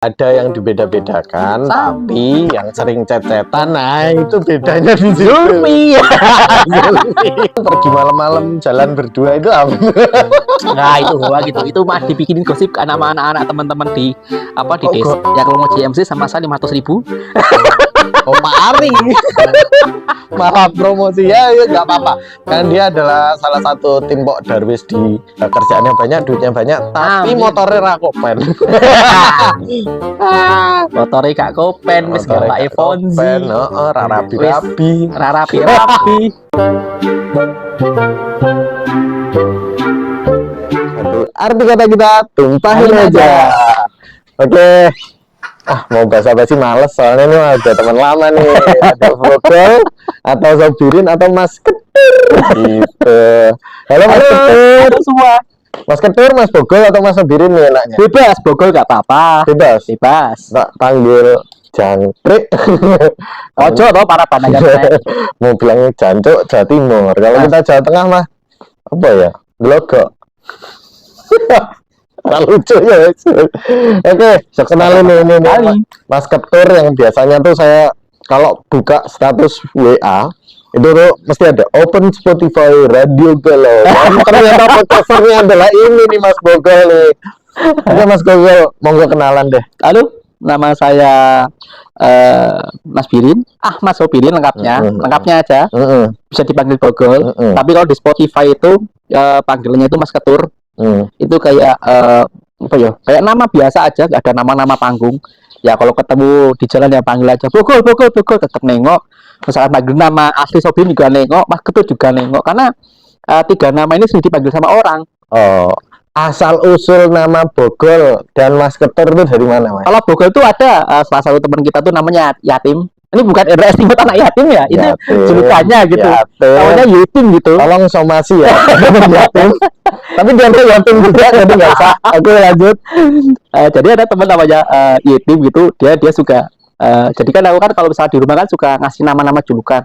Ada yang dibeda-bedakan, tapi yang sering cecetan, nah itu bedanya di Zulmi. Pergi malam-malam jalan berdua itu apa? Nah itu gua gitu, itu mah dibikinin gosip ke sama anak-anak teman-teman di apa di desa. Ya kalau mau JMC sama saya 500.000. Oh Pak Ari, malah promosi ya nggak apa-apa. Kan dia adalah salah satu tim Pok Darwis di kerjaannya banyak, duitnya banyak, tapi motornya rakopen. Motornya gak kopen, wis gak pakai Fonzi. Rapi-rapi. Arti kata kita tumpahin aja. Oke. Mau basa-basi males soalnya ini ada teman lama nih. Ada Bogol atau Sobirin atau Mas Ketur gitu. Halo Mas Ketur. Halo semua. Mas Ketur, Mas Bogol atau Mas Sobirin nih enaknya? Bebas, Bogol gak apa-apa. Bebas. Tak panggil jangkrik. Ojo toh para pandangan. Mau bilangnya jancuk Jawa Timur. Kalau kita Jawa Tengah mah apa ya? Glogok. Lucu ya. Oke, kenalin ini Mas Ketur yang biasanya tuh saya kalau buka status WA itu tuh mesti ada open Spotify Radio Galau. Ternyata podcasternya adalah ini nih Mas Bogol nih. Oke Mas Bogol, monggo kenalan deh. Halo, nama saya Mas Birin. Mas Sobirin lengkapnya aja. Bisa dipanggil Bogol. Tapi kalau di Spotify itu panggilannya itu Mas Ketur. Itu kayak apa ya? Kayak nama biasa aja, gak ada nama-nama panggung. Ya kalau ketemu di jalan ya panggil aja Bogol, tetap nengok. Misalkan panggil nama asli Sobirin juga nengok, Mas Ketur juga nengok. Karena 3 nama ini sering dipanggil sama orang. Oh, asal usul nama Bogol dan Mas Ketur itu dari mana, Mas? Kalau Bogol itu ada salah satu teman kita tuh namanya Yatim. Ini bukan estimate anak yatim ya, ini julukannya gitu. Namanya Yatim gitu. Tolong somasi ya. Yatim. Tapi dia yatim juga, jadi nggak usah. Oke lanjut. Jadi ada teman namanya Yatim gitu. Dia suka. Jadi kan aku kan kalau misalnya di rumah kan suka ngasih nama-nama julukan.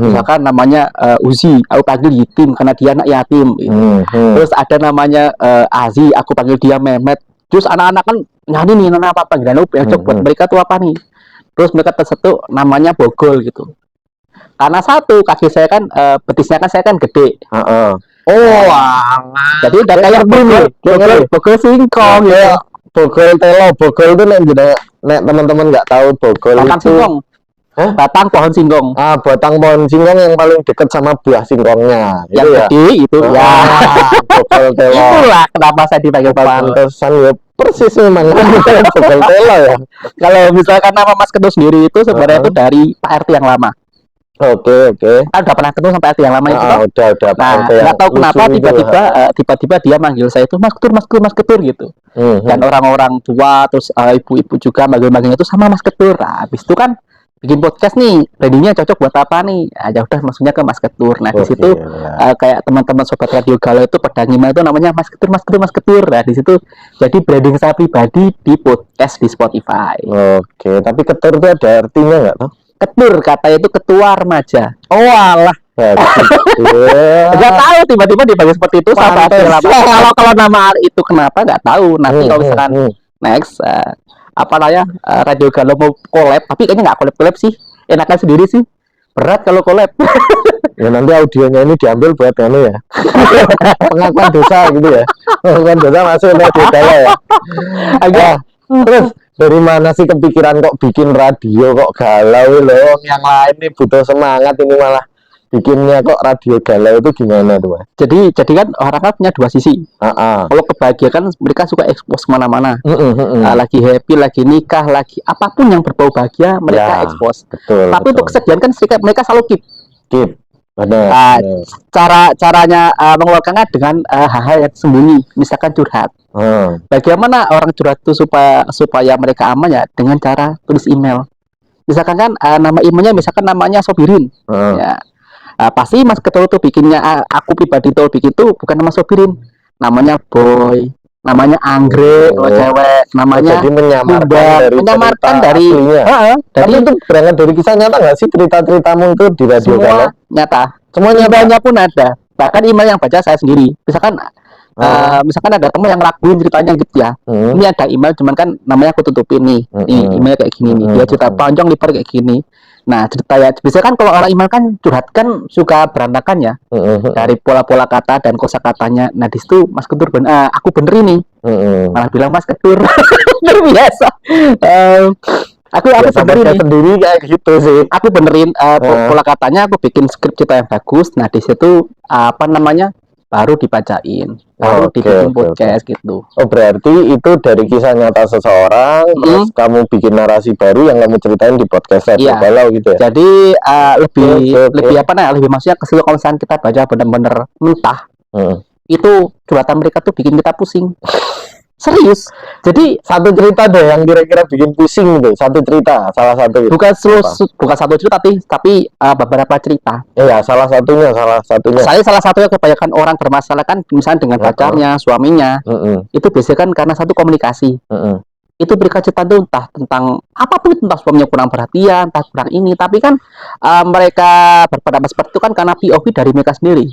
Misalkan namanya Uzi, aku panggil Yatim karena dia anak yatim. Gitu. Terus ada namanya Azi, aku panggil dia Mehmet. Terus anak-anak kan nyanyi nih nama apa panggilan buat mereka tuh apa nih? Terus mereka tersetuk namanya Bogol gitu. Karena satu kaki saya kan betisnya kan saya kan gede. Jadi udah kayak Bogol singkong ya. Bogol telo, Bogol itu nek teman-teman nggak tahu Bogol batang itu singkong. Batang pohon singkong. Batang pohon singkong yang paling dekat sama buah singkongnya. Yang gede itu ya. Bogol telo. Itulah kenapa saya dipanggil Bogol. Pantesan ya persis memang Bogol telo ya. Kalau misalkan nama Mas Ketur sendiri itu sebenarnya itu dari Pak RT yang lama. Oke. Kan udah pernah ketemu sampai RT yang lama itu kan? Udah. Nah, nggak tahu kenapa tiba-tiba dia manggil saya itu Mas Ketur gitu. Dan orang-orang tua terus ibu-ibu juga manggil-manggilnya itu sama Mas Ketur. Nah, habis itu kan bikin podcast nih, ready-nya cocok buat apa nih? Ya udah maksudnya ke Mas Ketur. Nah, di situ kayak teman-teman sobat Radio Galau itu pada ngima itu namanya Mas Ketur. Nah, di situ jadi branding saya pribadi di podcast di Spotify. Oke, tapi Ketur itu ada artinya nggak toh? Ketur katanya itu ketua remaja. Oh alah. Nggak tahu tiba-tiba dipanggil seperti itu sama kalau nama itu kenapa nggak tahu. Nanti kalau misalkan next Radio Galau mau collab, tapi kayaknya nggak collab sih, enakan sendiri sih, berat kalau collab. Ya nanti audionya ini diambil buat ya pengakuan dosa gitu ya, pengakuan dosa masuk Radio Galau ya. Terus dari mana sih kepikiran kok bikin radio kok galau loh? Yang lain nih butuh semangat, ini malah bikinnya kok Radio Galau itu gimana tuh, Mas? Jadi kan orang kan punya 2 sisi. Kalau kebahagiaan kan mereka suka ekspos kemana-mana. Lagi happy, lagi nikah, lagi apapun yang berbau bahagia mereka ekspos. Tapi untuk kesedihan kan mereka selalu keep. Benar. Caranya mengeluarkannya dengan hal-hal yang sembunyi, misalkan curhat. Bagaimana orang curhat itu supaya mereka aman ya dengan cara tulis email. Misalkan kan nama emailnya misalkan namanya Sobirin. Ya. Pasti Mas Ketur tuh bikinnya aku pribadi tuh bikin tuh bukan nama Sobirin, namanya Boy, namanya Anggrek, kalau cewek namanya jadi menyamarkan dari tapi itu berangkat dari kisah nyata nggak sih ceritamu itu di Radio Galau? Nyata, semua nyatanya pun ada, bahkan email yang baca saya sendiri. Misalkan Misalkan ada teman yang raguin ceritanya gitu ya. Ini ada email cuman kan namanya aku tutupin nih. Email kayak gini nih. Dia cerita panjang lebar kayak gini. Nah, cerita ya biasanya kan kalau orang email kan curhat kan suka berantakan ya. Dari pola-pola kata dan kosakatanya. Nah, di situ Mas Ketur aku bener ini. Malah bilang Mas Ketur. Biasa. Aku benerin sendiri kayak gitu sih. Aku benerin pola katanya, aku bikin skrip cerita yang bagus. Nah, di situ apa namanya? Baru dibacain, baru dibikin podcast gitu. Oh, berarti itu dari kisah nyata seseorang, terus kamu bikin narasi baru yang kamu ceritain di podcast Radio Galau gitu ya. Jadi lebih apa namanya? Lebih maksudnya keseluruhan kalau misalnya kita baca bener-bener mentah. Itu curhatan mereka tuh bikin kita pusing. Serius. Jadi satu cerita deh yang kira-kira bikin pusing itu. Satu cerita, salah satu gitu. Bukan satu cerita tapi beberapa cerita. Iya, salah satunya. Saya salah satunya kebanyakan orang bermasalah kan misalnya dengan pacarnya, suaminya. Itu biasanya kan karena satu komunikasi. Itu mereka cerita tuh entah tentang apapun, tentang suaminya kurang perhatian, entah kurang ini, tapi kan mereka berpendapat seperti itu kan karena POV dari mereka sendiri,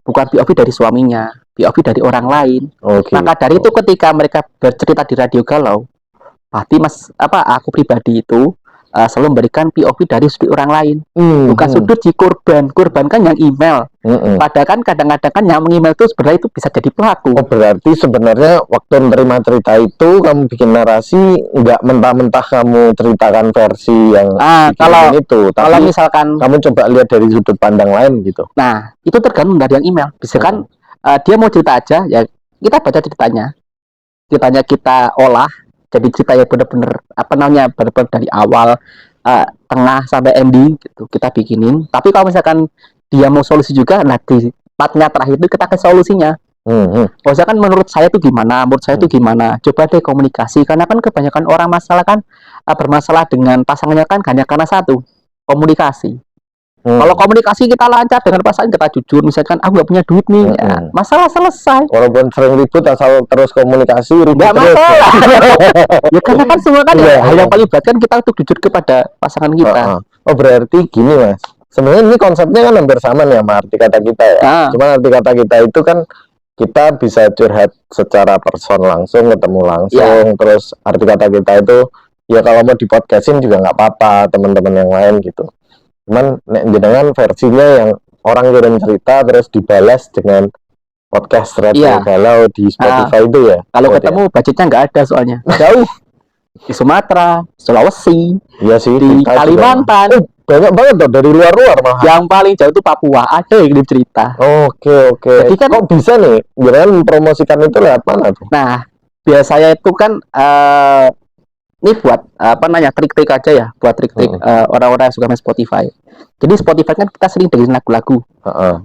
bukan POV dari suaminya, POV dari orang lain. Maka dari itu ketika mereka bercerita di Radio Galau, pasti aku pribadi itu selalu memberikan POV dari sudut orang lain, bukan sudut si korban kan yang email. Padahal kan kadang-kadang kan yang mengemail itu sebenarnya itu bisa jadi pelaku. Oh, berarti sebenarnya waktu menerima cerita itu kamu bikin narasi nggak mentah-mentah kamu ceritakan versi yang itu, tapi kalau misalkan kamu coba lihat dari sudut pandang lain gitu. Nah, itu tergantung dari yang email. Bisa kan dia mau cerita aja, ya kita baca ceritanya kita olah jadi cerita yang benar-benar benar-benar dari awal, tengah sampai ending gitu kita bikinin. Tapi kalau misalkan dia mau solusi juga, nah di partnya terakhir itu kita kasih solusinya. Kalau misalkan menurut saya itu gimana, coba deh komunikasi, karena kan kebanyakan orang masalah kan bermasalah dengan pasangannya kan hanya karena satu, komunikasi. Kalau komunikasi kita lancar dengan pasangan, kita jujur, misalkan aku gak punya duit nih, ya, masalah selesai. Walaupun sering ribut, asal terus komunikasi ribut gak terus. Masalah. Ya karena kan semua kan hal yang paling berat kan kita untuk jujur kepada pasangan kita. Oh, berarti gini Mas, sebenarnya ini konsepnya kan hampir sama nih sama arti kata kita ya. Cuma arti kata kita itu kan kita bisa curhat secara person langsung, ketemu langsung. Terus arti kata kita itu ya kalau mau di podcastin juga nggak apa-apa, teman-teman yang lain gitu. Cuman dengan versinya yang orang kirim cerita terus dibalas dengan podcast Radio Galau di Spotify itu ya. Kalau ketemu budgetnya nggak ada soalnya jauh di Sumatera, Sulawesi, di Kalimantan. Banyak banget tuh dari luar-luar malah. Yang paling jauh itu Papua, ada yang kirim cerita. Oke. Jadi kan kok bisa nih? Jangan mempromosikan itu lewat mana tuh? Nah, biasanya itu kan ini buat trik-trik aja ya, buat trik-trik orang-orang yang suka main Spotify. Jadi Spotify kan kita sering dengerin lagu-lagu,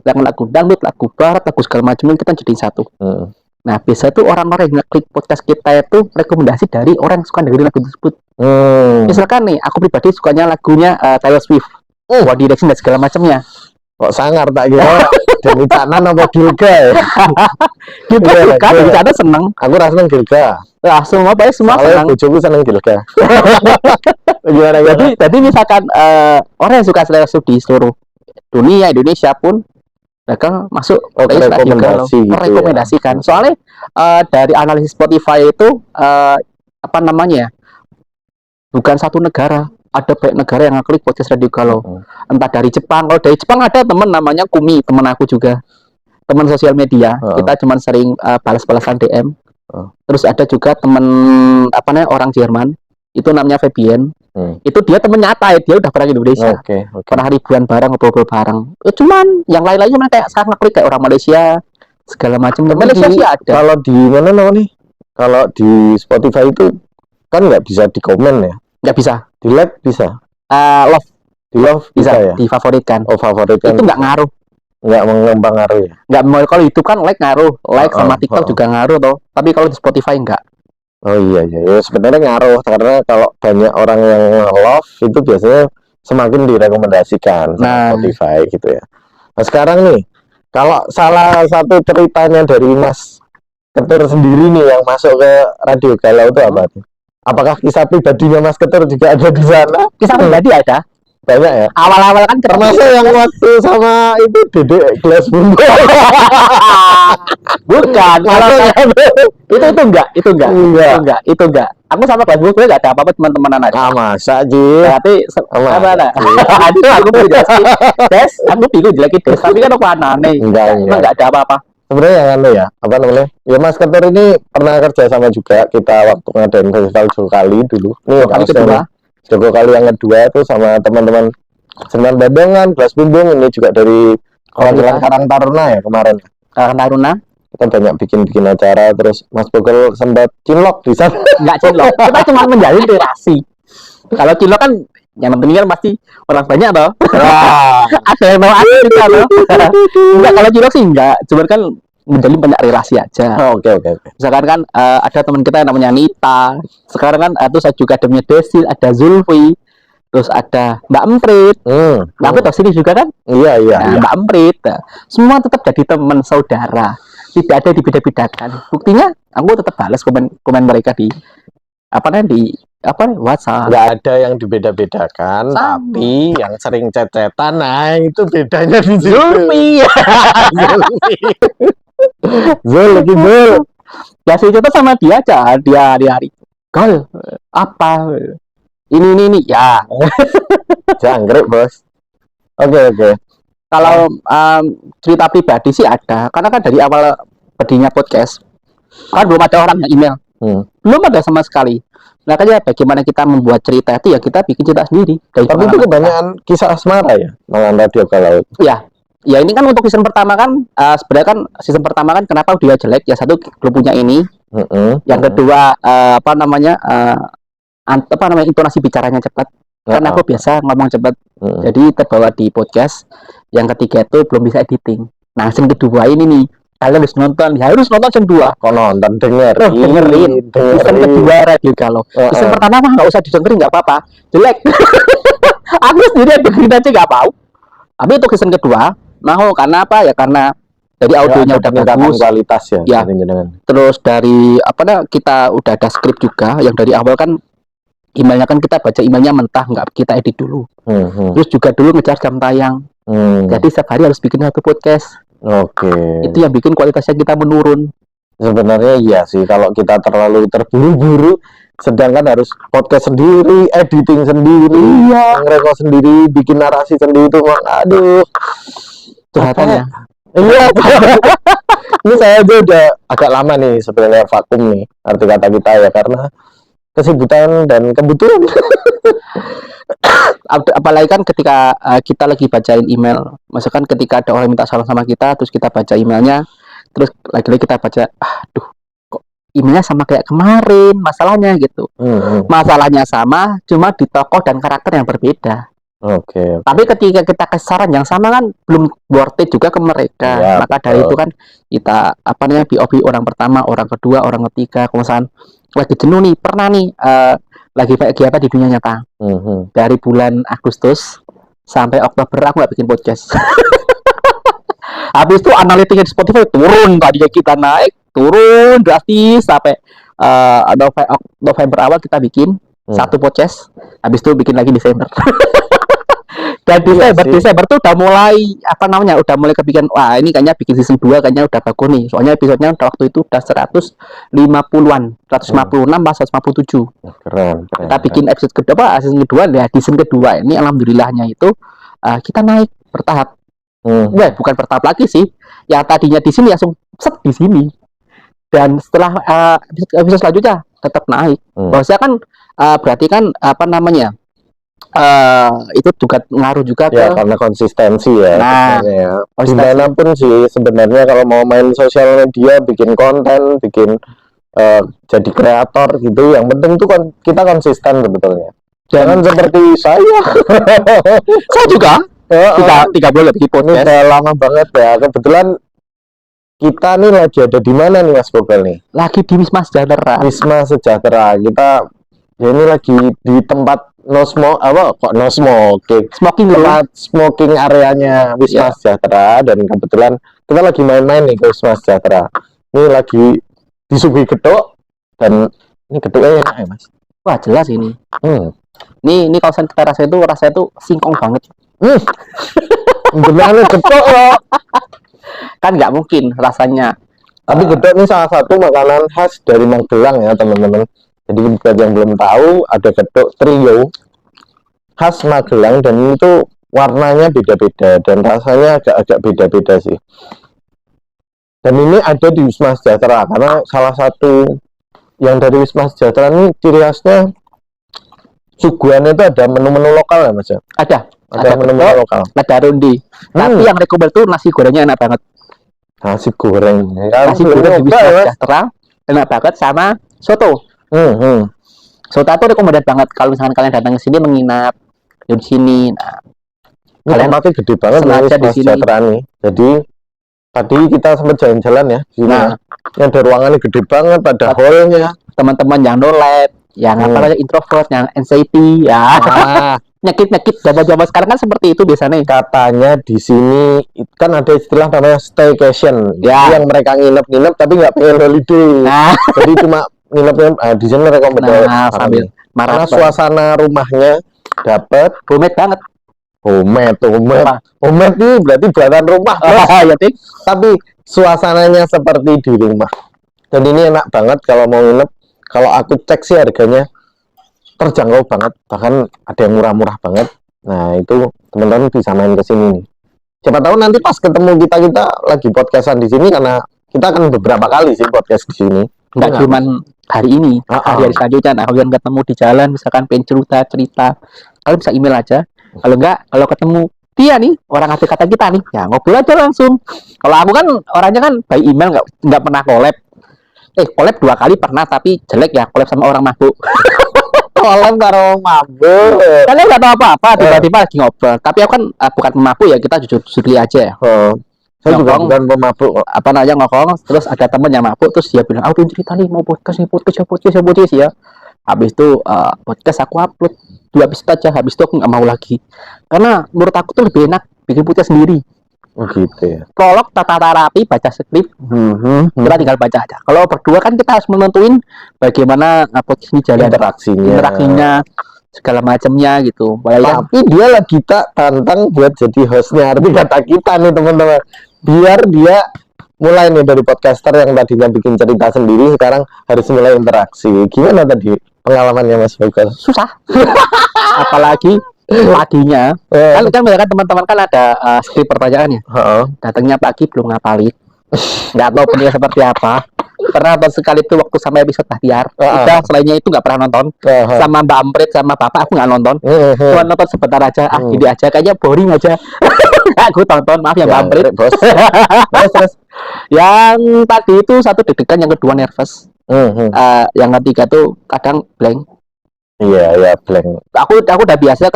lagu dangdut, lagu barat, lagu segala macam kita jadiin satu. Nah, biasa tuh orang-orang yang ngeklik podcast kita itu rekomendasi dari orang yang suka dengerin lagu tersebut. Misalkan nih, aku pribadi sukanya lagunya Taylor Swift, One Direction dan segala macamnya. Kok sangar tak kira Demi Canan apa Gilga ya? Gilga, Demi Canan seneng. Aku rasa seneng Gilga. Semua seneng. Bojoku seneng Gilga. Jadi misalkan orang yang suka Taylor Swift di seluruh dunia, Indonesia pun mereka masuk merekomendasikan. Soalnya dari analisis Spotify itu bukan satu negara, ada banyak negara yang ngeklik podcast Radio Galau. Entah dari Jepang. Kalau dari Jepang ada teman namanya Kumi, teman aku juga, teman sosial media. Kita cuma sering balas-balasan DM. Terus ada juga teman orang Jerman, itu namanya Fabian. Itu dia temen nyata ya, dia udah pernah ke Indonesia. Pernah ribuan barang, ngobrol bareng. Cuman yang lain-lainnya mana kayak sangat ngeklik kayak orang Malaysia segala macam. Malaysia sih ada. Kalau di mana nih? Kalau di Spotify itu kan nggak bisa di komen ya? Nggak bisa. Di like bisa. Love. Di love bisa ya? Difavoritkan. Oh, favoritkan. Itu nggak ngaruh. Nggak mengembang ngaruh ya? Nggak, kalau YouTube kan like ngaruh. Like sama TikTok juga ngaruh toh. Tapi kalau di Spotify nggak. Oh iya. Sebenarnya ngaruh karena kalau banyak orang yang love itu biasanya semakin direkomendasikan sama Spotify gitu ya. Nah sekarang nih, kalau salah satu ceritanya dari Mas Ketur sendiri nih yang masuk ke Radio Galau itu apa tuh? Apakah kisah pribadinya Mas Ketur juga ada di sana? Kisah pribadi ada. Banyak ya. Awal-awal kan termasuk yang waktu sama itu Dedek gelas bumbu. Bukan, kalau itu enggak. Aku sama kelas gue enggak ada apa-apa, teman-temanan aja. Masa Ji? Berarti apa lah? Aduh, aku beda sih. Des, aku bingung jelekin Des, tapi kan aku aneh. Enggak ada apa-apa. Sebenarnya yang ya, apa namanya? Ya Mas Ketur ini pernah kerja sama juga kita waktu ngadain festival Jogokali dulu. Nih kali kedua. Jogokali yang kedua itu sama teman-teman Semen Bandongan, Gelas Bumbung, ini juga dari Karang Taruna ya kemarin. Karang Taruna. Kita banyak bikin acara, terus Mas Bogel sempat cinlok di sana. Enggak cinlok, kita cuma menjalin relasi. Kalau cinlok kan yang penting kan pasti orang banyak toh. Ada yang mau aku juga loh. Enggak, kalau cinlok sih enggak, cuma kan menjalin banyak relasi aja. Oke. Misalkan kan ada teman kita yang namanya Nita. Sekarang kan terus juga ada Desi, ada Zulfi. Terus ada Mbak Emprit, Mbak Emprit sini juga kan? Iya. Mbak Emprit, semua tetap jadi teman saudara, tidak ada dibeda-bedakan. Buktinya, aku tetap balas komen mereka di WhatsApp. Nggak ada yang dibeda-bedakan, tapi yang sering cecetan, nah itu bedanya di Zulfi. Zulfi. Ya sih kita sama dia aja, dia hari. Gol, apa? Ini ya. Jangkrik bos. Oke. Kalau cerita pribadi sih ada, karena kan dari awal berdirinya podcast kan belum ada orang yang email, belum ada sama sekali. Makanya bagaimana kita membuat cerita itu ya kita bikin cerita sendiri. Tapi itu kebanyakan kisah asmara ya, Malang Radio Galau. Ya ini kan untuk season pertama kan sebenarnya kan season pertama kan kenapa dia jelek ya, satu belum punya ini, yang kedua intonasi bicaranya cepat. Karena aku biasa ngomong cepat, jadi terbawa di podcast. Yang ketiga itu belum bisa editing. Nah, season kedua ini nih, kalian harus nonton season 2. Kok nonton, dengerin. Season kedua Radio Galau. Season pertama mah nggak usah didengerin, nggak apa-apa, jelek. Aku sendiri dengerin aja nggak mau. Tapi untuk season kedua, mau karena apa ya? Karena dari audionya udah bagus, kualitas ya. Terus dari kita udah ada skrip juga, yang dari awal kan emailnya kan kita baca emailnya mentah, nggak kita edit dulu. Terus juga dulu ngejar jam tayang. Jadi setiap hari harus bikin satu podcast. Itu yang bikin kualitasnya kita menurun. Sebenarnya iya sih, kalau kita terlalu terburu-buru, sedangkan harus podcast sendiri, editing sendiri, ngerekod sendiri, bikin narasi sendiri itu, aduh, curhatannya. Iya. Ini saya aja udah agak lama nih sebenarnya vakum nih arti kata kita ya, karena kesibukan dan kebutuhan. Apalagi kan ketika kita lagi bacain email, misalkan ketika ada orang minta salam sama kita, terus kita baca emailnya, terus lagi-lagi kita baca, aduh, kok emailnya sama kayak kemarin, masalahnya gitu. Masalahnya sama, cuma di tokoh dan karakter yang berbeda. Tapi ketika kita kasih saran yang sama kan belum worth it juga ke mereka. Maka dari itu kan kita BOB orang pertama, orang kedua, orang ketiga, kemudian lagi jenuh nih, pernah nih lagi apa di dunia nyata. Dari bulan Agustus sampai Oktober aku nggak bikin podcast. Habis itu analitiknya di Spotify turun, tadinya kita naik, turun drastis sampai November awal kita bikin satu podcast, habis itu bikin lagi Desember. Dan Desember tuh udah mulai udah mulai kepikiran, wah ini kayaknya bikin season 2 kayaknya udah bagus nih. Soalnya episodenya waktu itu udah 150-an, 156 pas 157. Keren. Kita bikin episode kedua, season kedua ya, season kedua ini alhamdulillahnya itu kita naik bertahap. Ya, bukan bertahap lagi sih. Yang tadinya di sini langsung set di sini. Dan setelah episode selanjutnya tetap naik. Bahwasanya kan berarti kan itu juga ngaruh juga ya, karena konsistensi ya. Dimanapun sih sebenarnya kalau mau main sosial media, bikin konten, bikin jadi kreator gitu, yang penting tuh kita konsisten sebetulnya. Jangan seperti saya. Saya juga 3 bulan bikin podcast. Ini udah lama banget ya. Kebetulan kita nih lagi ada di mana nih Mas Bogel nih? Lagi di Wisma Sejahtera. Wisma Sejahtera. Kita ini lagi di tempat smoking areanya Wisma Sejahtera, dan kebetulan kita lagi main-main nih ke Wisma Sejahtera. Ini lagi disuguhi gedok, dan ini gedoknya enak ya Mas. Wah jelas ini. Ini kalau kita rasanya itu singkong banget. Gimana getok loh. Kan nggak mungkin rasanya. Tapi getok ini salah satu makanan khas dari Magelang ya teman-teman. Jadi buat yang belum tahu, ada getuk trio khas Magelang dan itu warnanya beda-beda dan rasanya agak-agak beda-beda sih. Dan ini ada di Wisma Sejahtera karena salah satu yang dari Wisma Sejahtera ini ciri khasnya suguhannya itu ada menu-menu lokal ya Mas ya? Ada menu-menu lokal. Ada rundi. Tapi yang rekomend tuh nasi gorengnya enak banget. Nasi goreng. Ya, nasi goreng di Wisma Sejahtera enak banget sama soto. Soto itu rekomendasi banget kalau misalkan kalian datang ke sini menginap di sini. Nah, kalian tempatnya gede banget sengaja di sini. Nih. Jadi tadi kita sempat jalan-jalan ya di sini. Nah, yang ada ruangannya gede banget, ada hallnya. Teman-teman yang no lab, yang apa introvert, yang anxiety, ya. Nyakit zaman-zaman sekarang kan seperti itu biasanya. Katanya di sini kan ada istilah namanya staycation. Ya. Yang mereka nginep-nginep tapi nggak pengen holiday. Jadi cuma nginep di sini rekomendasi sambil karena suasana rumahnya dapat homemade banget. Homemade itu berarti buatan rumah. Ya, tapi suasananya seperti di rumah. Dan ini enak banget kalau mau nginep. Kalau aku cek sih harganya terjangkau banget, bahkan ada yang murah-murah banget. Nah, itu teman-teman bisa main ke sini nih. Siapa tahu nanti pas ketemu kita lagi podcastan di sini karena kita akan beberapa kali sih podcast di sini. Nggak cuman hari ini, hari selanjutnya. Nah, kalau yang ketemu di jalan, misalkan pengen cerita, kalian bisa email aja. Kalau enggak, kalau ketemu dia nih, orang hati kata kita nih, ya ngobrol aja langsung. Kalau aku kan orangnya kan by email nggak pernah collab. Collab 2 kali pernah, tapi jelek ya, collab sama orang mabuk. Collab karo mabuk. Kalian nggak tahu apa-apa, tiba-tiba lagi ngobrol. Tapi aku kan bukan pemabuk ya, kita jujur aja ya. Saya juga bukan pemabuk. Apa namanya ngokong, terus ada temen yang mabuk, terus dia bilang, aku pengen cerita nih, mau podcast ya. Habis itu podcast aku upload 2 episode aja, habis itu aku nggak mau lagi. Karena menurut aku tuh lebih enak bikin podcast sendiri. Oh gitu ya. Prolog, tata rapi, baca skrip, kita tinggal baca aja. Kalau berdua kan kita harus menentuin bagaimana podcast ini jalan, interaksinya, segala macamnya gitu. Tapi dia lagi tak tantang buat jadi hostnya. Arti kata kita nih teman-teman, biar dia mulai nih dari podcaster yang tadinya bikin cerita sendiri, sekarang harus mulai interaksi. Gimana tadi pengalamannya Mas Faisal? Susah. Apalagi paginya kan teman-teman kan ada skrip pertanyaannya. Datangnya pagi belum ngapalin, nggak tahu penilai seperti apa. Pernah sekali itu waktu sama episode Bahtiar. Udah selainnya itu nggak pernah nonton. Sama Mbak Amprit sama Bapak aku nggak nonton. Cuma nonton sebentar aja. Gini aja kayaknya boring aja. Aku tonton, maaf ya Mbak Amprit. Terus yang tadi itu satu deg-degan, yang kedua nervous. Yang ketiga tuh kadang blank. Iya blank. Aku udah biasa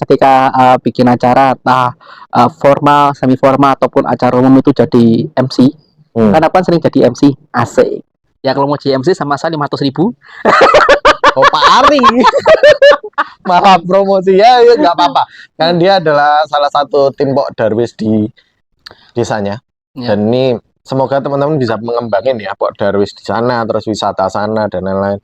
ketika bikin acara formal, semi formal ataupun acara umum itu jadi MC. Karena kan sering jadi MC asik. Ya kalau mau jadi MC sama saya 500.000. Oh Pak Ari. Malah promosi ya nggak apa-apa. Kan dia adalah salah satu tim Pok Darwis di desanya. Dan ini semoga teman-teman bisa mengembangin ya Pok Darwis di sana, terus wisata sana dan lain-lain.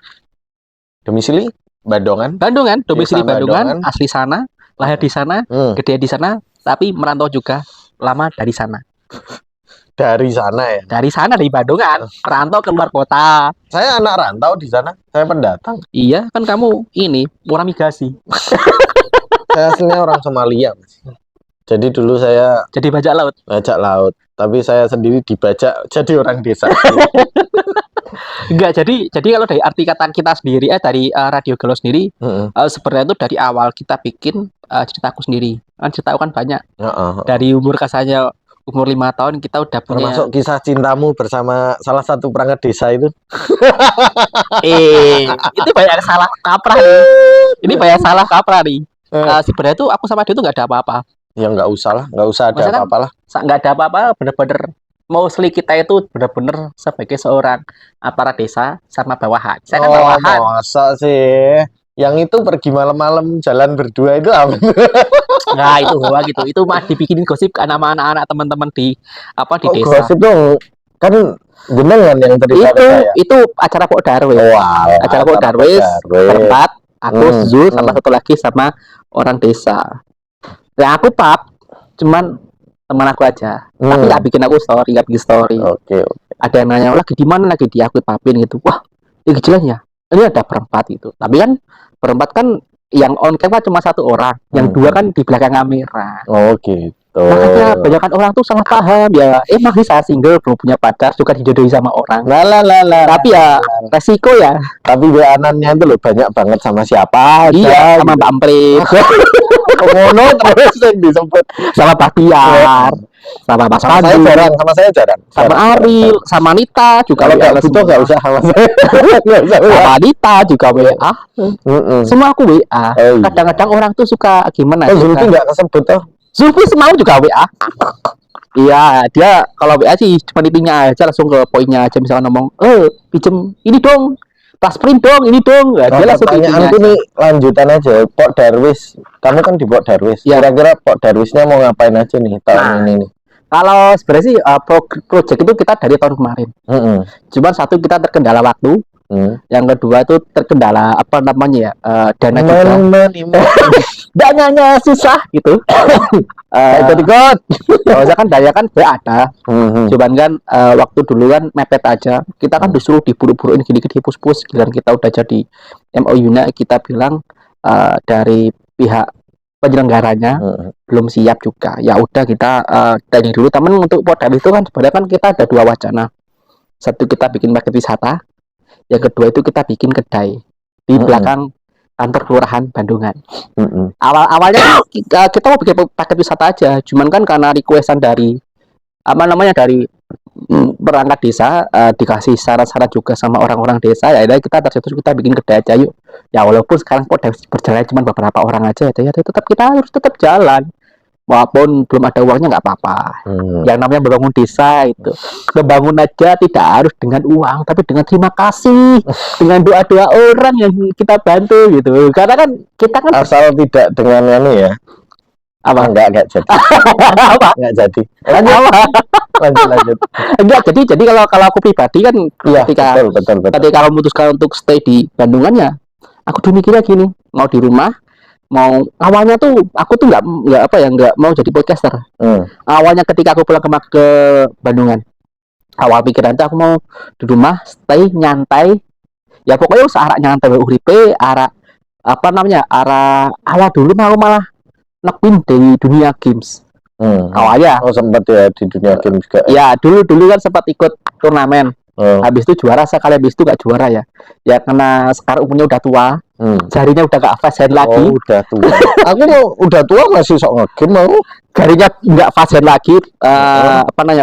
Domisili Bandungan, domisili Bandungan, asli sana, lahir di sana, gede di sana, tapi merantau juga lama dari sana. Dari sana ya? Dari sana, dari Bandungan, merantau ke luar kota. Saya anak rantau di sana, saya pendatang. Iya, kan kamu ini orang migrasi. Saya aslinya orang Somalia, Mas. Jadi dulu saya jadi bajak laut, tapi saya sendiri dibajak jadi orang desa. Enggak, jadi kalau dari arti kata kita sendiri, dari Radio Galau sendiri, sebenarnya itu dari awal kita bikin ceritaku sendiri. Kan cerita kan banyak. Dari umur kasarnya umur 5 tahun kita udah punya. Termasuk kisah cintamu bersama salah satu perangkat desa itu. Itu banyak salah kaprah nih. Ini banyak salah kaprah nih. Sebenarnya itu aku sama dia itu nggak ada apa-apa. Ya nggak usah ada apa-apa lah. Nggak ada apa-apa, bener-bener. Mostly kita itu benar-benar sebagai seorang aparat desa sama bawahan. Saya kan bawahan. Masa sih? Yang itu pergi malam-malam jalan berdua itu apa? Nah itu gitu. Itu mah dibikinin gosip ke anak-anak teman-teman di desa. Gosip dong. Kan jenengan yang cerita itu acara Pok Darwis. Acara Pok Darwis berempat. Aku Zul sama satu lagi sama orang desa. Ya aku pap, cuman teman aku aja. Tapi nggak bikin aku story, nggak bikin story. Oke. Ada yang nanya lagi di mana, lagi di aku papin gitu. Wah, ini jelas ya. Ini ada berempat itu. Tapi kan berempat kan yang on cam cuma satu orang, yang dua kan di belakang kamera. Oh gitu. Makanya banyak orang tuh salah paham ya. Emang saya single belum punya pacar, suka dijodohi sama orang. Tapi ya resiko ya. Tapi WA-annya itu loh banyak banget sama siapa aja. Iya, sama Mbak Amprit. Ngono terus yang disebut sama Pak Tiar, sama Mas Pandu, sama saya jarang. Sama Aril, sama Nita juga. Kalau nggak butuh nggak usah sama saya. Sama Nita juga WA. Semua aku WA. Kadang-kadang orang tuh suka gimana? Zulfi nggak kesebut toh? Zulfi semalam juga WA. Iya, dia kalau WA sih cuma intinya aja, langsung ke poinnya aja. Misalnya ngomong, pinjem ini dong, tas print dong, ini dong. Nah, dia langsung pertanyaan ini lanjutan aja. Pok Darwis, kamu kan di Pok Darwis. Ya. Kira-kira Pok Darwisnya mau ngapain aja nih tahun ini nih? Kalau sebenarnya sih project itu kita dari tahun kemarin. Cuman satu kita terkendala waktu. Yang kedua itu terkendala apa namanya ya, dana juga. Dananya susah gitu. Ikut. Kalau kan daya kan ada. Cuman kan waktu dulu kan mepet aja. Kita kan disuruh diburu-buruin gini-gini pus-pus. Giliran kita udah jadi MOU-nya, kita bilang dari pihak penyelenggaranya belum siap juga. Ya udah kita tadi dulu temen untuk modal itu kan sebenarnya kan kita ada dua wacana. Satu kita bikin paket wisata. Yang kedua itu kita bikin kedai di belakang kantor kelurahan Bandungan. Awalnya kita mau bikin paket wisata aja, cuman kan karena requestan dari dari perangkat desa, dikasih saran-saran juga sama orang-orang desa, ya kita tercetus kita bikin kedai aja yuk. Ya walaupun sekarang kok berjalan cuma beberapa orang aja ya tetap kita harus tetap jalan. Walaupun belum ada uangnya nggak apa-apa. Yang namanya membangun desa itu, membangun aja tidak harus dengan uang, tapi dengan terima kasih, dengan doa-doa orang yang kita bantu gitu. Karena kan kita kan asal tidak dengan ini ya. Apa? Enggak jadi. Apa? Enggak jadi. Lanjut. Enggak jadi kalau aku pribadi kan ya, ketika ketika memutuskan untuk stay di Bandungannya, aku tuh mikirnya gini, mau di rumah. Mau awalnya tuh aku tuh nggak mau jadi podcaster. Awalnya ketika aku pulang ke Bandungan, awal pikiran tuh aku mau di rumah stay nyantai ya, pokoknya usaha nyantai uripe arah arah awal dulu mau malah nekuin dari dunia games. Awalnya sempat ya di dunia games juga ya, dulu kan sempat ikut turnamen. Habis itu juara, sekali habis itu nggak juara ya karena sekarang umurnya udah tua, jarinya udah nggak fast hand lagi. Udah tua. Aku mau udah tua masih sok ngegame mau. Jarinya nggak fast hand lagi,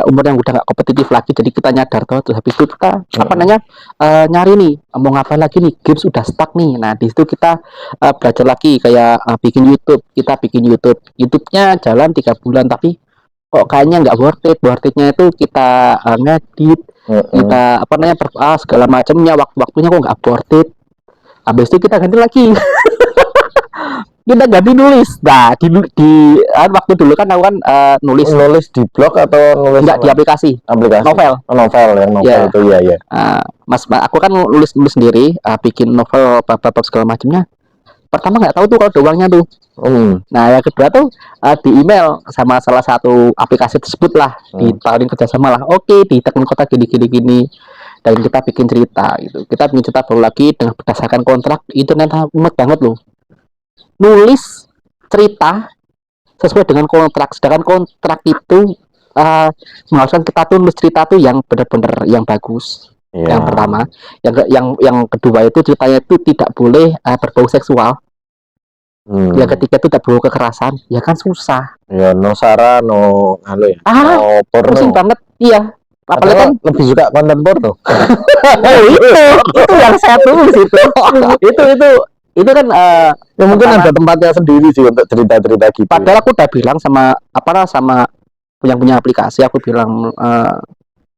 umurnya udah nggak kompetitif lagi, jadi kita nyadar tuh. Terus habis itu kita nyari nih mau ngapain lagi nih, games udah stuck nih. Nah di situ kita belajar lagi kayak bikin YouTube. Kita bikin YouTube-nya jalan 3 bulan tapi kok kayaknya nggak worth it-nya itu kita ngedit, kita segala macamnya, waktunya kok nggak worth it. Habis itu kita ganti lagi. Kita ganti nulis. Nah di waktu dulu kan aku kan nulis di blog atau nulis di aplikasi novel ya. Itu ya. Mas aku kan nulis sendiri, bikin novel bab segala macamnya. Pertama nggak tahu tuh kalau ada uangnya tuh. Nah yang kedua tuh di email sama salah satu aplikasi tersebut lah, ditawarin kerjasama lah. Oke, di teknik kota gini dan kita bikin cerita gitu. Kita bikin cerita baru lagi dengan berdasarkan kontrak. Itu ternyata umat banget loh. Nulis cerita sesuai dengan kontrak, sedangkan kontrak itu mengharuskan kita tuh nulis cerita tuh yang benar-benar yang bagus. Yang pertama, yang kedua itu ceritanya itu tidak boleh berbau seksual. Yang ketiga itu tidak berbau kekerasan. Ya kan susah. Ya no sara no ya. No porno. Pusing banget. Iya. Apalagi kan lebih suka konten porno. itu yang saya tulis itu. Itu kan ya mungkin ada tempatnya sendiri sih untuk cerita-cerita gitu. Padahal aku udah bilang sama yang punya aplikasi, aku bilang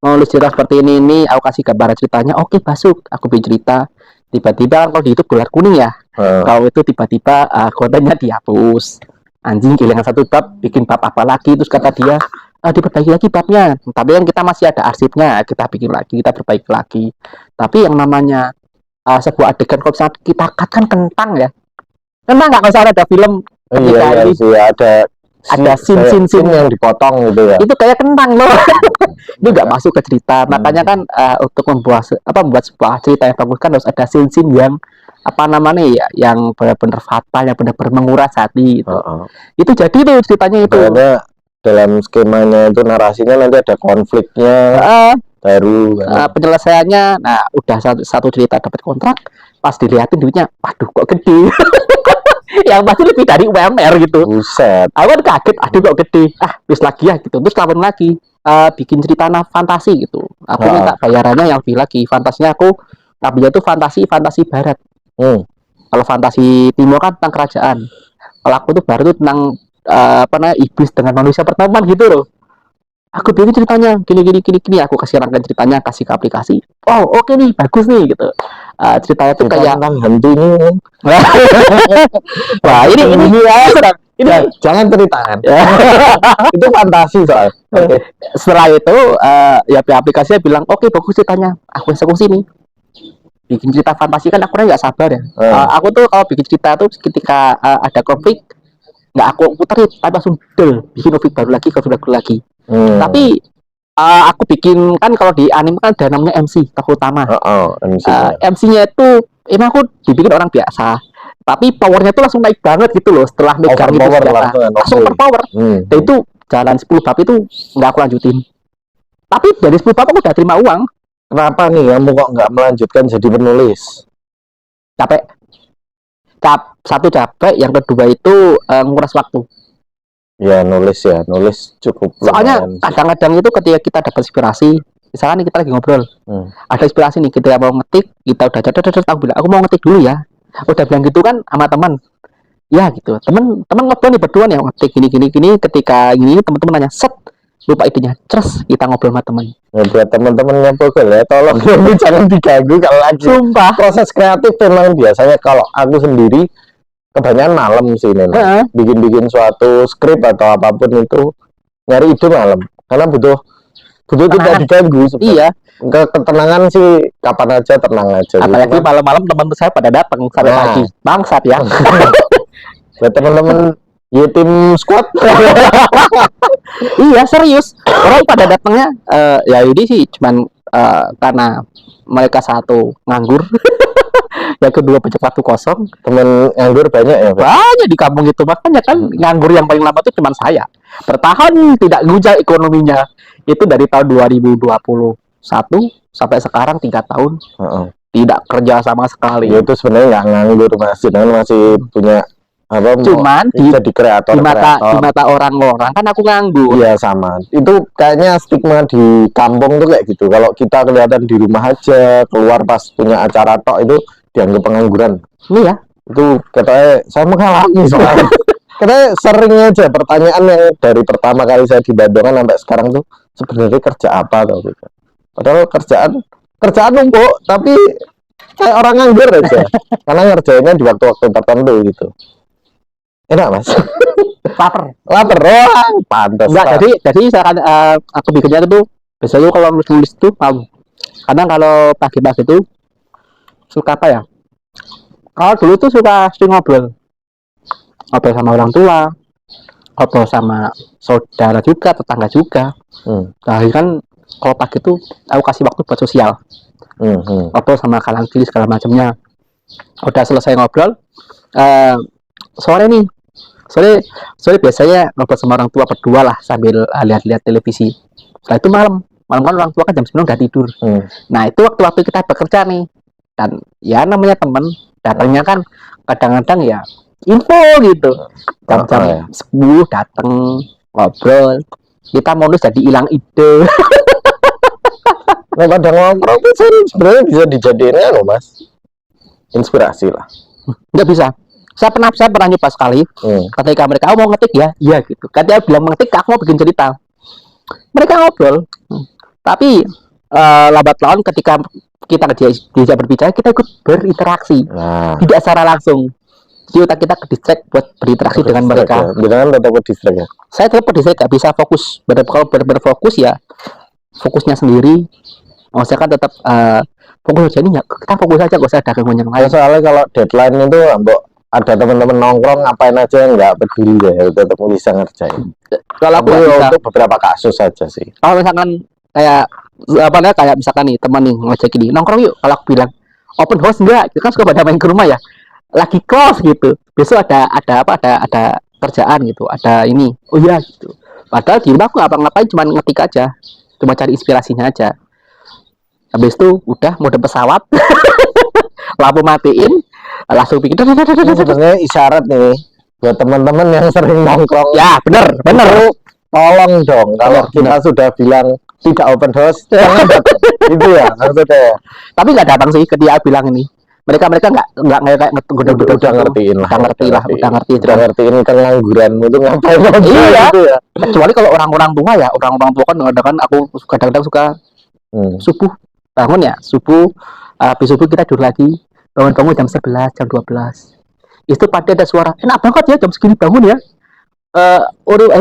nulis cerita seperti ini aku kasih gambaran ceritanya, oke masuk, aku bikin cerita. Tiba-tiba kalau di YouTube gelar kuning ya, kalau itu tiba-tiba kontennya dihapus, anjing kehilangan satu bab, bikin bab apa lagi, terus kata dia diperbaiki lagi babnya, tapi kan kita masih ada arsipnya, kita bikin lagi, kita perbaiki lagi. Tapi yang namanya sebuah adegan kalau misalnya kita cut kan kentang ya. Kentang nggak, kalau misalnya ada film ketika iya ini sih, ada scene yang dipotong gitu ya. itu kayak kentang loh. Itu nggak masuk ke cerita. Makanya kan untuk membuat sebuah cerita yang bagus kan harus ada scene yang apa namanya ya, yang benar-benar fatal, yang benar-benar menguras hati gitu. Itu jadi tuh ceritanya itu. Karena dalam skemanya itu narasinya nanti ada konfliknya baru penyelesaiannya. Nah, udah satu cerita dapat kontrak, pas dilihatin duitnya, waduh kok gede. Yang pasti lebih dari UMR gitu. Buset. Aku kan kaget, aduh kok gede. Bis lagi ya gitu. Terus lawan lagi bikin cerita fantasi gitu. Aku minta bayarannya yang lebih lagi. Fantasinya aku tabinya tuh fantasi barat. Kalau fantasi timur kan tentang kerajaan. Kalau aku tuh barat tuh tentang apa namanya, iblis dengan manusia pertemuan gitu loh. Aku bikin ceritanya gini. Aku kasih rangkaian ceritanya, kasih ke aplikasi. Oh oke nih, bagus nih gitu. Ceritanya tuh kayak tentang hantu ini. Wah ini ya, jangan ceritakan. Itu fantasi soal. Okay. Setelah itu ya aplikasinya bilang oke, bagus ceritanya, aku eksekusi nih. Bikin cerita fantasi kan aku nggak sabar ya. Aku tuh kalau bikin cerita tuh ketika ada konflik nggak aku puterin, tapi langsung bikin konflik baru lagi. Tapi aku bikin kan, kalau di anime kan ada namanya MC, tokoh utama. MC-nya itu emang aku dibikin orang biasa, tapi powernya tuh langsung naik banget gitu loh setelah megang itu langsung overpower. Dan itu jalan 10 bab itu nggak aku lanjutin. Tapi dari 10 bab aku udah terima uang. Kenapa nih kamu kok nggak melanjutkan jadi penulis? Capek. Satu capek, yang kedua itu nguras waktu. Ya nulis cukup. Soalnya kadang-kadang itu ketika kita dapat inspirasi, misalkan kita lagi ngobrol, ada inspirasi nih, kita mau ngetik, kita udah tahu bilang aku mau ngetik dulu ya, udah bilang gitu kan sama teman, ya gitu, teman ngobrol nih berdua nih, ngetik gini, ketika ini teman-teman nanya, set, lupa idenya, terus kita ngobrol sama teman. Ya, buat teman-teman yang pegel ya, tolong jangan diganggu kalau lagi. Sumpah. Proses kreatif memang biasanya kalau aku sendiri kebanyakan malam sih memang. Bikin suatu skrip atau apapun itu nyari ide malam, karena butuh tidak diganggu sebenarnya. Iya. Ketenangan sih kapan aja, tenang aja. Apalagi malam-malam teman saya pada datang sampai pagi. Bangsat ya. Buat teman-teman tim squad. Iya serius, orang pada datangnya ya ini sih cuman karena mereka satu nganggur, yang kedua banyak waktu kosong. Temen nganggur banyak ya? Banyak di kampung itu, makanya kan nganggur yang paling lama itu cuman saya. Bertahan tidak gujal ekonominya itu dari tahun 2021 sampai sekarang 3 tahun. Tidak kerja sama sekali. Ya, itu sebenarnya nggak nganggur, masih punya apa, cuman jadi kreator di mata orang-orang kan aku nganggur. Iya sama, itu kayaknya stigma di kampung tuh kayak gitu. Kalau kita kelihatan di rumah aja, keluar pas punya acara tok, itu dianggap pengangguran. Iya, itu katanya saya mengalami soalnya. Katanya sering aja pertanyaan yang dari pertama kali saya di Bandungan sampai sekarang tuh, sebenarnya kerja apa tau gitu. Padahal kerjaan numpuk, tapi kayak orang nganggur aja. Karena ngerjainnya di waktu-waktu tertentu gitu. Enak mas. lapar pantas. Enggak, jadi saran aku bikinnya itu biasanya kalau nulis itu malam. Kadang kalau pagi-pagi itu suka apa ya, kalau dulu tuh suka sering ngobrol sama orang tua, ngobrol sama saudara juga, tetangga juga. Nah kan kalau pagi itu aku kasih waktu buat sosial, ngobrol sama kalang kiri segala macamnya. Udah selesai ngobrol, sore biasanya ngobrol sama orang tua berdua lah sambil lihat-lihat televisi. Setelah itu malam kan orang tua kan jam 9 udah tidur. Nah itu waktu kita bekerja nih, dan ya namanya temen datangnya kan kadang-kadang ya info gitu, jam 10 datang ngobrol, kita mau nulis jadi hilang ide. Nah pada ngobrol tuh sebenarnya bisa dijadiin loh mas, inspirasi lah. Nggak bisa. Saya pernah nyoba sekali. Ketika mereka mau ngetik ya gitu. Ketika bilang ngetik, aku mau bikin cerita. Mereka ngobrol. Tapi lambat laun ketika kita diajak berbicara, kita ikut berinteraksi. Tidak secara langsung. Jadi otak kita ke-distract buat berinteraksi dengan mereka. Jangan tetap ke-distract ya. Saya tetap ke-distract, gak bisa fokus. Kalau berfokus ya fokusnya sendiri. Maksudnya kan tetap fokus aja ini ya, kita fokus aja, gak usah ada gangguan yang lain. Soalnya kalau deadline itu mbok ada teman-teman nongkrong ngapain aja nggak peduli ya, tetap bisa ngerjain. Kalau aku bisa, untuk beberapa kasus saja sih. kalau misalkan kayak apa namanya, kayak misalkan nih teman nih ngajak ini nongkrong yuk, kalau aku bilang open house enggak, kita kan suka pada main ke rumah ya, lagi close gitu, besok ada kerjaan gitu, ada ini, oh iya gitu. Padahal di rumah aku ngapa-ngapain, cuma ngetik aja, cuma cari inspirasinya aja. Habis itu udah mode pesawat, lampu matiin, langsung bikin. Ini sebenarnya isyarat nih buat teman-teman yang sering nongkrong. Ya bener. Tolong dong, kalau kita sudah bilang tidak open house, jangan datang. Itu ya maksudnya. Tapi nggak datang sih ketika bilang ini. Mereka nggak kayak udah ngertiin lah. Udah ngertiin kan ngangguranmu itu ngapain aja. Iya. Gitu ya. Kecuali kalau orang-orang tua ya, orang-orang tua kan aku kadang-kadang suka subuh bangun ya, habis subuh kita tidur lagi, bangun jam 11, jam 12. Itu pasti ada suara, enak banget ya jam segini bangun ya.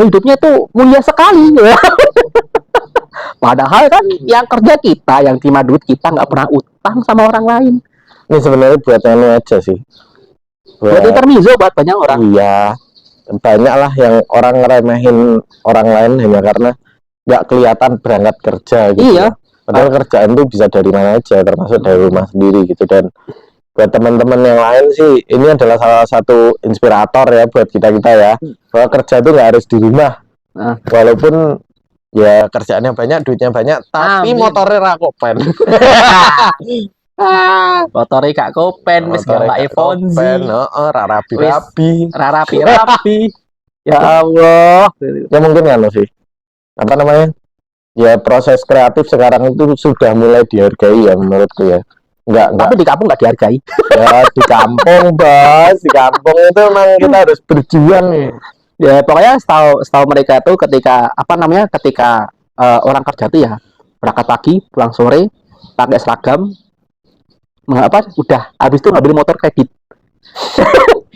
Hidupnya itu mulia sekali ya. Padahal kan yang kerja kita, yang terima duit kita, nggak pernah utang sama orang lain. Ini sebenarnya buat anu aja sih, buat intermezzo buat banyak orang. Iya, banyak lah yang orang ngeremehin orang lain hanya karena nggak kelihatan berangkat kerja gitu. Iya. Padahal kerjaan itu bisa dari mana aja, termasuk dari rumah sendiri gitu. Dan buat teman-teman yang lain sih, ini adalah salah satu inspirator ya buat kita ya, bahwa kerja itu nggak harus di rumah. Walaupun ya kerjaannya banyak, duitnya banyak, tapi motornya rakopen. Motornya gak kopen, wis gak Fonzi. Rapi. Ya Allah. Ya mungkin kan sih. Apa namanya? Ya proses kreatif sekarang itu sudah mulai dihargai ya menurutku ya. Enggak. Tapi di kampung nggak dihargai. Ya di kampung, Bos. Di kampung itu memang kita harus berjuang nih. Ya pokoknya setahu mereka tuh ketika orang kerja tuh ya berangkat pagi, pulang sore, pakai seragam, udah habis itu ngambil motor kredit.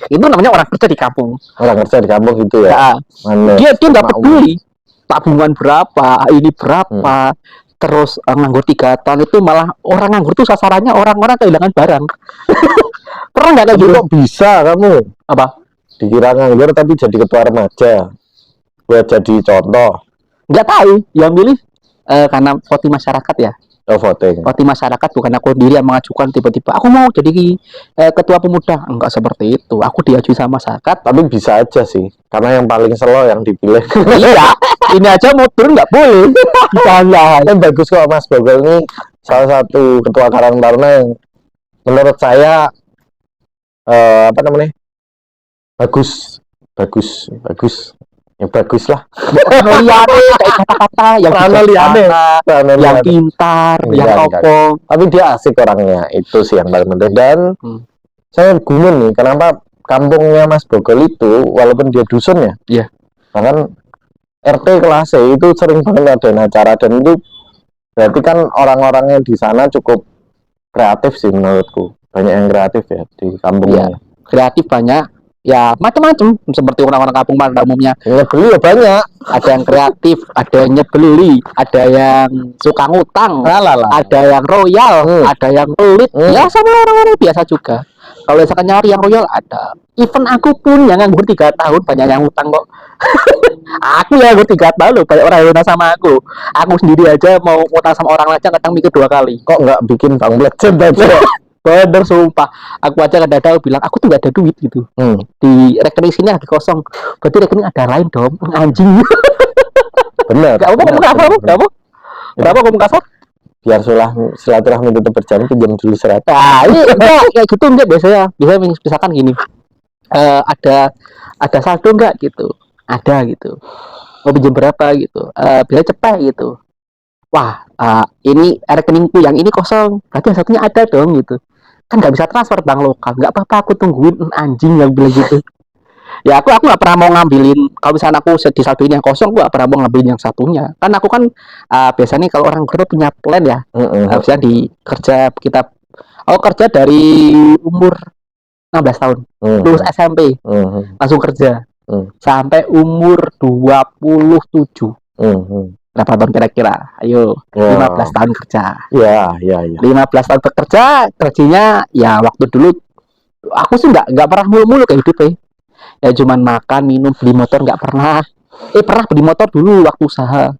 Itu namanya orang kerja di kampung. Orang kerja di kampung gitu ya. Dia nggak peduli tabungan berapa, ini berapa, terus nganggur 3 tahun itu malah orang nganggur tuh sasarannya orang-orang kehilangan barang. Pernah nggak kayak gitu? Bisa kamu apa? Dikira nganggur tapi jadi ketua remaja buat jadi contoh. Nggak tahu, yang milih karena voting masyarakat ya. Voting masyarakat, bukan aku sendiri yang mengajukan tiba-tiba aku mau jadi ketua pemuda. Enggak seperti itu, aku diajui sama masyarakat. Tapi bisa aja sih, karena yang paling slow yang dipilih. Iya, ini aja mau turun nggak boleh. Jangan. Kan bagus kok Mas Bogol ini salah satu ketua Karang Taruna yang menurut saya apa namanya, bagus ya bagus lah. Kayak kata-kata yang yang pintar, yang kopong. Tapi dia asik orangnya, itu sih yang paling penting. Dan saya bingung nih, kenapa kampungnya Mas Bogol itu walaupun dia dusun ya, iya, bahkan RT kelas C itu sering banget ada acara, dan itu berarti kan orang-orangnya di sana cukup kreatif sih menurutku. Banyak yang kreatif ya di kampungnya. Iya, kreatif banyak. Ya macam-macam seperti orang-orang kampung pada umumnya. Nyebeli ya banyak. Ada yang kreatif, ada yang nyebeli, ada yang suka ngutang, ada yang royal, ada yang pelit. Ya sama orang-orang biasa juga. Kalau misalkan nyari yang royal ada. Even aku pun yang nganggur 3 tahun banyak yang ngutang kok. Aku yang nganggur 3 tahun loh, banyak orang yang ngutang sama aku. Aku sendiri aja mau ngutang sama orang aja kadang mikir 2 kali. Kok nggak bikin Bang Legend aja? Bener sumpah, aku aja kadang-kadang bilang aku tuh gak ada duit gitu. Di rekening sini lagi kosong, berarti rekening ada lain dong, anjing. Bener. Kenapa kamu kasar? Biar silaturahmi tetap berjalan, pinjam dulu 100. Nah, iya kayak gitu enggak biasanya. Biasanya misalkan gini, ada saldo enggak gitu, ada gitu. Mau pinjam berapa gitu, biar cepet gitu. Wah, ini rekeningku yang ini kosong, berarti yang satunya ada dong gitu. Kan nggak bisa transfer bank lokal, nggak apa-apa, aku tungguin. Anjing yang bilang gitu. Ya aku nggak pernah mau ngambilin, kalau misalnya aku di satu ini yang kosong, aku nggak pernah mau ngambilin yang satunya. Kan aku kan biasanya kalau orang kerja punya plan ya, harusnya di kerja kita, kerja dari umur 16 tahun, lulus SMP, langsung kerja sampai umur 27. Berapa tahun kira-kira? Ayo, 15 tahun kerja. Iya. 15 tahun bekerja, kerjanya ya waktu dulu aku sih nggak pernah mulu-mulu kayak hidupnya. Ya cuman makan, minum, beli motor nggak pernah. Pernah beli motor dulu waktu usaha.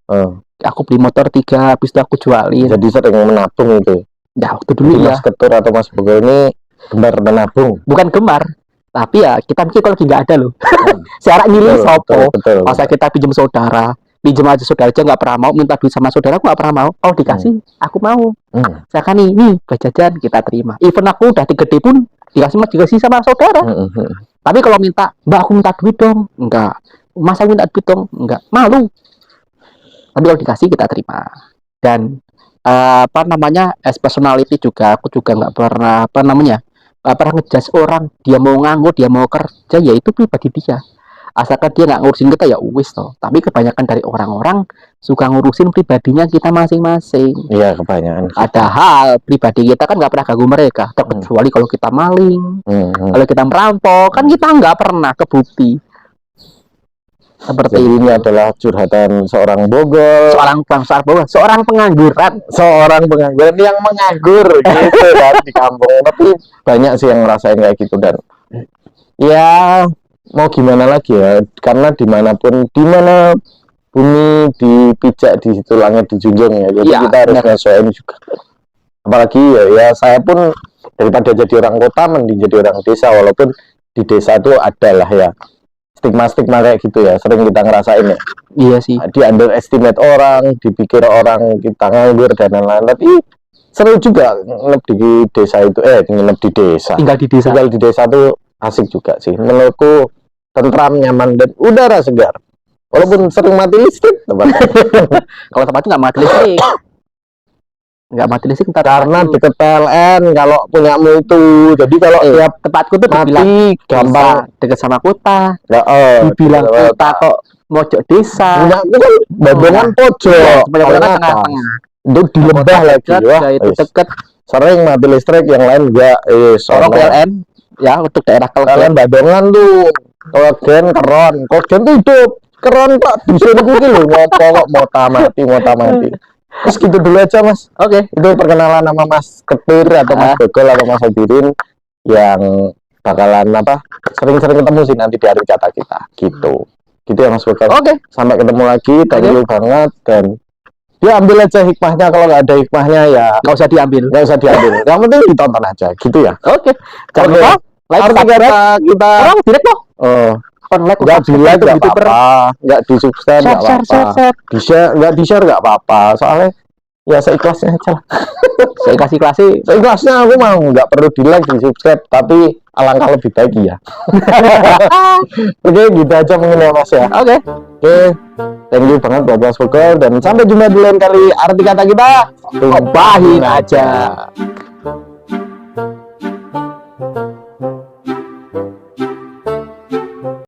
Aku beli motor 3, habis itu aku jualin. Jadi sering menabung itu. Ya waktu dulu ya. Mas Ketur atau Mas Bogo ini gemar menabung. Bukan gemar, tapi ya kita mikir kalau nggak ada loh. Secara nyilih sopo. Masa kita pinjam saudara, pinjam aja saudara aja nggak pernah mau, minta duit sama saudara aku nggak pernah mau. Oh dikasih, aku mau. Saya kan ini buat jajan kita terima. Even aku udah gede pun dikasih sama saudara. Tapi kalau minta, Mbak aku minta duit dong, enggak. Masa minta duit dong, enggak. Malu. Tapi kalau dikasih kita terima. Dan as personality juga aku juga nggak pernah nggak pernah ngejudge orang, dia mau nganggur, dia mau kerja, ya itu pribadi dia. Asalkan dia nggak ngurusin kita ya wis toh. Tapi kebanyakan dari orang-orang suka ngurusin pribadinya kita masing-masing. Iya, kebanyakan. Padahal pribadi kita kan nggak pernah ganggu mereka, terkecuali kalau kita maling, kalau kita merampok, kan kita nggak pernah kebukti. Seperti jadi ini adalah curhatan seorang bogol, seorang pengangguran yang menganggur gitu kan di kampung. Tapi banyak sih yang ngerasain kayak gitu, dan ya mau gimana lagi ya, karena dimana bumi dipijak, di situ langit dijunjung ya. Jadi kita harus nyesuaiin juga. Apalagi ya saya pun daripada jadi orang kota mending jadi orang desa, walaupun di desa itu adalah ya stigma kayak gitu ya, sering kita ngerasain ya. Iya sih. Di underestimate orang, dipikir orang kita nganggur dan lain-lain. Tapi seru juga nginep di desa itu, nginep di desa. Tinggal di desa tuh asik juga sih. Menurutku tentram, nyaman, dan udara segar. Walaupun sering mati listrik, kalau tempat itu nggak mati listrik. Karena deket PLN kalau punyamu itu. Jadi kalau tiap tempatku tuh mati gampang deket sama kota. Dibilang kota kok mojok desa. Itu kan Badongan pojok. Tengah-tengah. Itu di lembah lagi. Itu deket. Sering mati listrik, yang lain enggak. Sorong PLN ya, untuk daerah kalian Badongan tuh. Kogen tuh hidup. Keron Pak, di sini gue loh ngopo kok mota mati. Terus gitu dulu aja Mas. Oke. Itu perkenalan nama Mas Ketur atau Mas Bogol atau Mas Hadirin yang bakalan sering-sering ketemu sih nanti di hari kata kita gitu ya Mas Bogol. Oke. Sampai ketemu lagi, thank you banget. Dan dia ambil aja hikmahnya, kalau nggak ada hikmahnya ya nggak usah diambil. Yang penting ditonton aja gitu ya. Oke. Jangan lupa like kita orang direct loh. Nggak di like nggak apa-apa, nggak di subscribe nggak apa-apa, nggak di share nggak apa-apa, soalnya ya seikhlasnya aja lah. Seikhlasnya aku mau, nggak perlu di like, di subscribe, tapi alangkah lebih baik ya. Oke, gitu aja mungkin ya Mas ya. Oke, thank you banget buat Mas Bogol, dan sampai jumpa di lain kali. Arti kata kita, cobain aja.